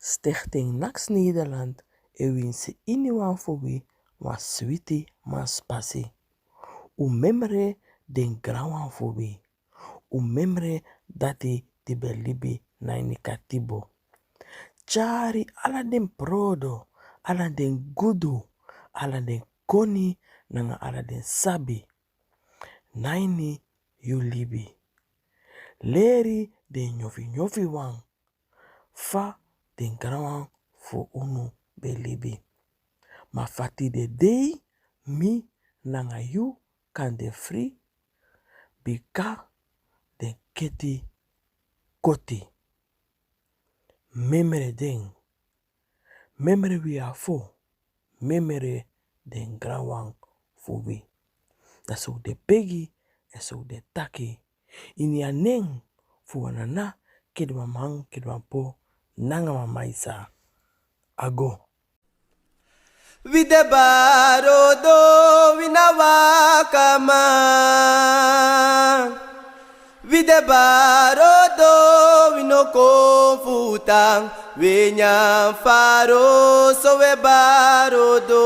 Stichting Nax Nederland ewinse iniwan fobi wan switi man spasi. U memre den grawan fobi. U memre dati ti belibi na inikatibo. Chari ala den prodo, ala den gudu, ala den koni, nanga ala den sabi. Naini yu libi. Leri den nyofi wan. Fa den grawan fo unu belibi. Ma fati de dei mi nanga yu kan de free bika den keti koti. Memere den. Memere wi afo. Memere den grawan fo wi. Da so de pegi en so de taki. Ini aneng fu wanana kedwa mang kedwa po nanga mamaisa. Ago. Vide barodo winawakama. Vide barodo winokofutang. Winyam faro sowe barodo.